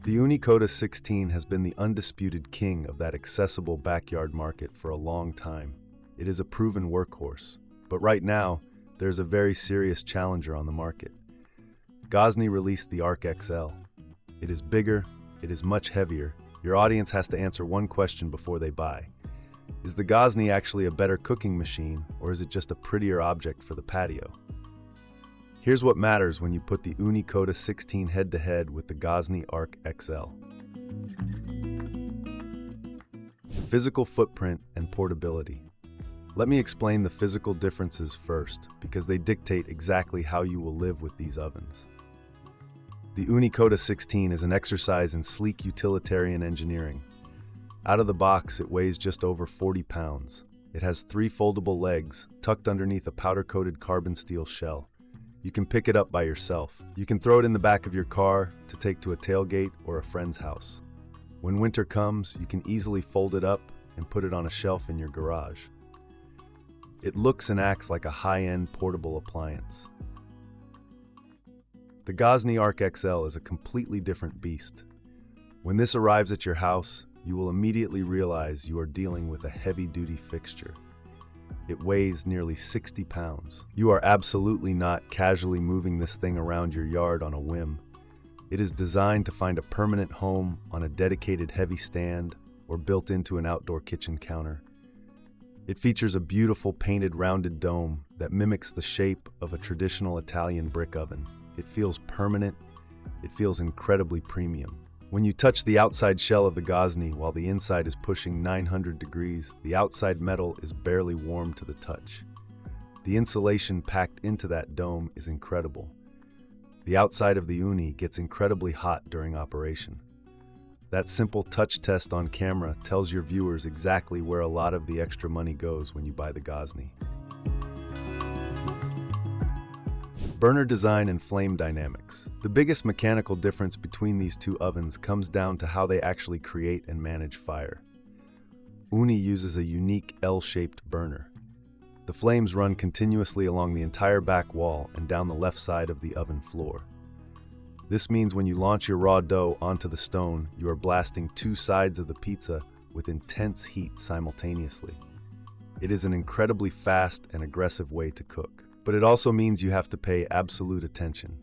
The Ooni Koda 16 has been the undisputed king of that accessible backyard market for a long time. It is a proven workhorse, but right now, there's a very serious challenger on the market. Gozney released the Arc XL. It is bigger, it is much heavier. Your audience has to answer one question before they buy. Is the Gozney actually a better cooking machine, or is it just a prettier object for the patio? Here's what matters when you put the Ooni Koda 16 head-to-head with the Gozney Arc XL. Physical footprint and portability. Let me explain the physical differences first, because they dictate exactly how you will live with these ovens. The Ooni Koda 16 is an exercise in sleek utilitarian engineering. Out of the box, it weighs just over 40 pounds. It has 3 foldable legs, tucked underneath a powder-coated carbon steel shell. You can pick it up by yourself. You can throw it in the back of your car to take to a tailgate or a friend's house. When winter comes, you can easily fold it up and put it on a shelf in your garage. It looks and acts like a high-end portable appliance. The Gozney Arc XL is a completely different beast. When this arrives at your house, you will immediately realize you are dealing with a heavy-duty fixture. It weighs nearly 60 pounds. You are absolutely not casually moving this thing around your yard on a whim. It is designed to find a permanent home on a dedicated heavy stand or built into an outdoor kitchen counter. It features a beautiful painted rounded dome that mimics the shape of a traditional Italian brick oven. It feels permanent. It feels incredibly premium. When you touch the outside shell of the Gozney while the inside is pushing 900 degrees, the outside metal is barely warm to the touch. The insulation packed into that dome is incredible. The outside of the Ooni gets incredibly hot during operation. That simple touch test on camera tells your viewers exactly where a lot of the extra money goes when you buy the Gozney. Burner design and flame dynamics. The biggest mechanical difference between these two ovens comes down to how they actually create and manage fire. Ooni uses a unique L-shaped burner. The flames run continuously along the entire back wall and down the left side of the oven floor. This means when you launch your raw dough onto the stone, you are blasting 2 sides of the pizza with intense heat simultaneously. It is an incredibly fast and aggressive way to cook. But it also means you have to pay absolute attention.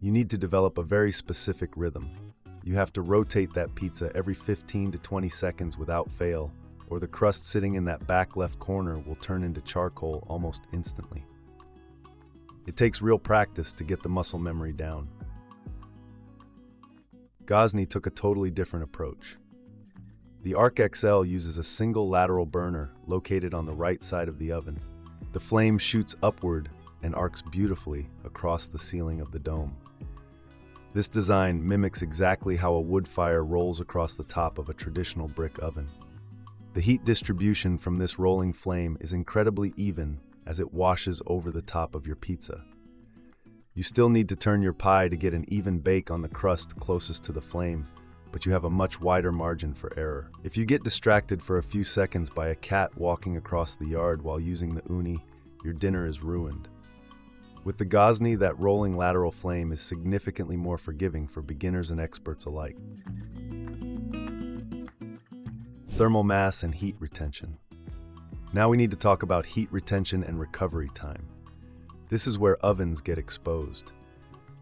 You need to develop a very specific rhythm. You have to rotate that pizza every 15 to 20 seconds without fail, or the crust sitting in that back left corner will turn into charcoal almost instantly. It takes real practice to get the muscle memory down. Gozney took a totally different approach. The Arc XL uses a single lateral burner located on the right side of the oven. The flame shoots upward and arcs beautifully across the ceiling of the dome. This design mimics exactly how a wood fire rolls across the top of a traditional brick oven. The heat distribution from this rolling flame is incredibly even as it washes over the top of your pizza. You still need to turn your pie to get an even bake on the crust closest to the flame, but you have a much wider margin for error. If you get distracted for a few seconds by a cat walking across the yard while using the Ooni, your dinner is ruined. With the Gozney, that rolling lateral flame is significantly more forgiving for beginners and experts alike. Thermal mass and heat retention. Now we need to talk about heat retention and recovery time. This is where ovens get exposed.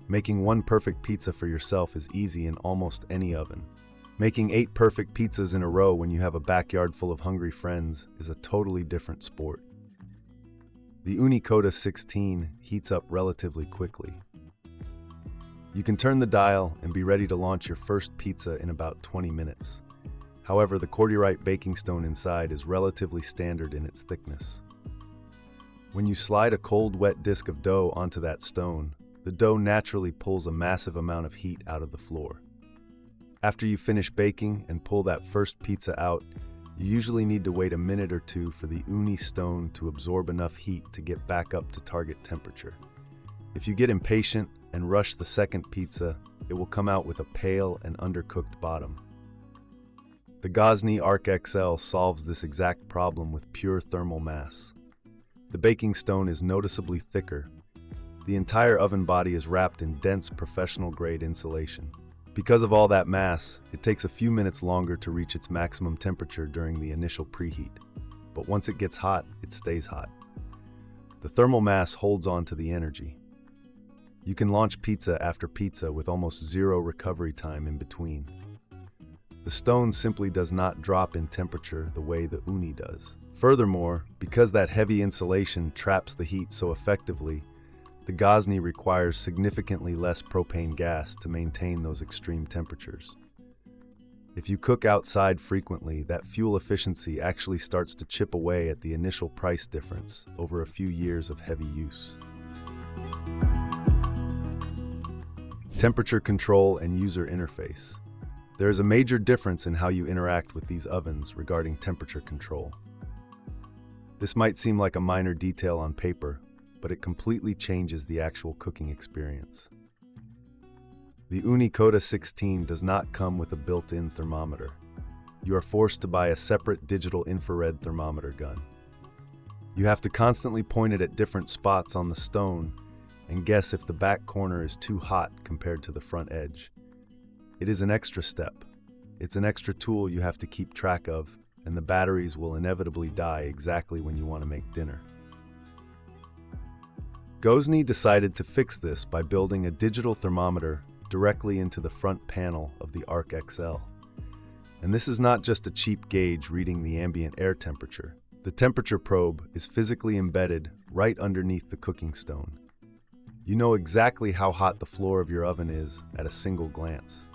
Making one perfect pizza for yourself is easy in almost any oven. Making 8 perfect pizzas in a row when you have a backyard full of hungry friends is a totally different sport. The Ooni Koda 16 heats up relatively quickly. You can turn the dial and be ready to launch your first pizza in about 20 minutes. However, the cordierite baking stone inside is relatively standard in its thickness. When you slide a cold, wet disc of dough onto that stone, the dough naturally pulls a massive amount of heat out of the floor. After you finish baking and pull that first pizza out, you usually need to wait a minute or two for the Ooni stone to absorb enough heat to get back up to target temperature. If you get impatient and rush the second pizza, it will come out with a pale and undercooked bottom. The Gozney Arc XL solves this exact problem with pure thermal mass. The baking stone is noticeably thicker. The entire oven body is wrapped in dense professional-grade insulation. Because of all that mass, it takes a few minutes longer to reach its maximum temperature during the initial preheat. But once it gets hot, it stays hot. The thermal mass holds on to the energy. You can launch pizza after pizza with almost zero recovery time in between. The stone simply does not drop in temperature the way the Ooni does. Furthermore, because that heavy insulation traps the heat so effectively, the Gozney requires significantly less propane gas to maintain those extreme temperatures. If you cook outside frequently, that fuel efficiency actually starts to chip away at the initial price difference over a few years of heavy use. Temperature control and user interface. There is a major difference in how you interact with these ovens regarding temperature control. This might seem like a minor detail on paper, but it completely changes the actual cooking experience. The Ooni Koda 16 does not come with a built-in thermometer. You are forced to buy a separate digital infrared thermometer gun. You have to constantly point it at different spots on the stone and guess if the back corner is too hot compared to the front edge. It is an extra step. It's an extra tool you have to keep track of, and the batteries will inevitably die exactly when you want to make dinner. Gozney decided to fix this by building a digital thermometer directly into the front panel of the Arc XL. And this is not just a cheap gauge reading the ambient air temperature. The temperature probe is physically embedded right underneath the cooking stone. You know exactly how hot the floor of your oven is at a single glance.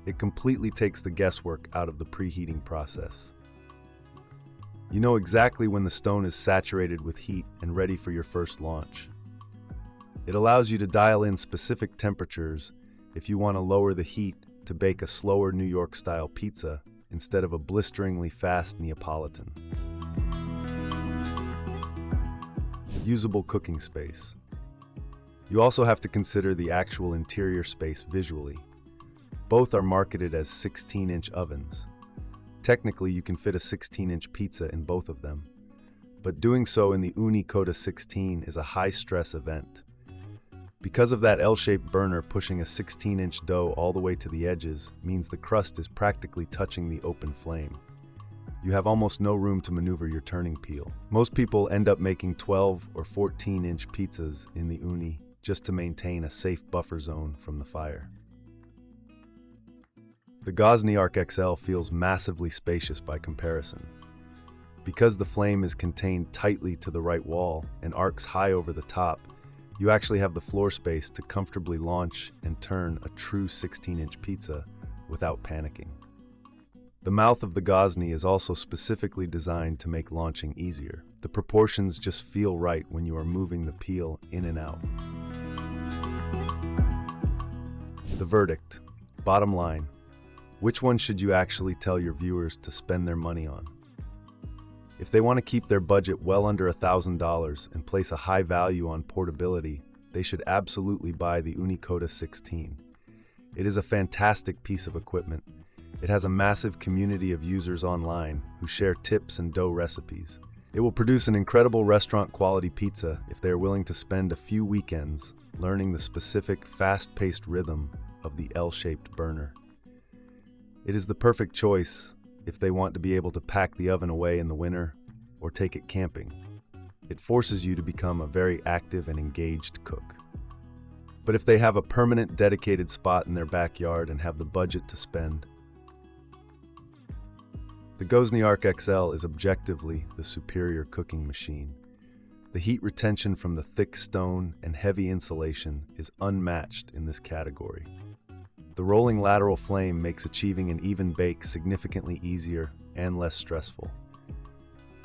It completely takes the guesswork out of the preheating process. You know exactly when the stone is saturated with heat and ready for your first launch. It allows you to dial in specific temperatures if you want to lower the heat to bake a slower New York-style pizza instead of a blisteringly fast Neapolitan. Usable cooking space. You also have to consider the actual interior space visually. Both are marketed as 16-inch ovens. Technically, you can fit a 16-inch pizza in both of them, but doing so in the Ooni Koda 16 is a high-stress event. Because of that L-shaped burner pushing a 16-inch dough all the way to the edges means the crust is practically touching the open flame. You have almost no room to maneuver your turning peel. Most people end up making 12 or 14-inch pizzas in the Ooni just to maintain a safe buffer zone from the fire. The Gozney Arc XL feels massively spacious by comparison. Because the flame is contained tightly to the right wall and arcs high over the top, you actually have the floor space to comfortably launch and turn a true 16-inch pizza without panicking. The mouth of the Gozney is also specifically designed to make launching easier. The proportions just feel right when you are moving the peel in and out. The verdict. Bottom line. Which one should you actually tell your viewers to spend their money on? If they want to keep their budget well under $1,000 and place a high value on portability, they should absolutely buy the Ooni Koda 16. It is a fantastic piece of equipment. It has a massive community of users online who share tips and dough recipes. It will produce an incredible restaurant-quality pizza if they are willing to spend a few weekends learning the specific, fast-paced rhythm of the L-shaped burner. It is the perfect choice if they want to be able to pack the oven away in the winter or take it camping. It forces you to become a very active and engaged cook. But if they have a permanent dedicated spot in their backyard and have the budget to spend, the Gozney Arc XL is objectively the superior cooking machine. The heat retention from the thick stone and heavy insulation is unmatched in this category. The rolling lateral flame makes achieving an even bake significantly easier and less stressful.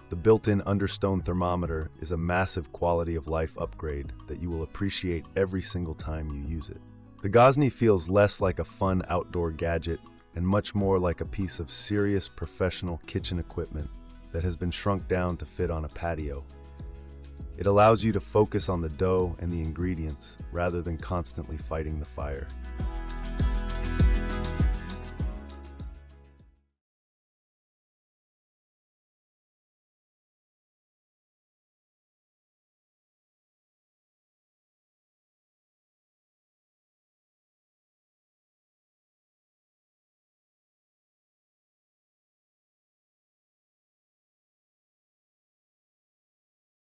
The built-in understone thermometer is a massive quality of life upgrade that you will appreciate every single time you use it. The Gozney feels less like a fun outdoor gadget and much more like a piece of serious professional kitchen equipment that has been shrunk down to fit on a patio. It allows you to focus on the dough and the ingredients rather than constantly fighting the fire.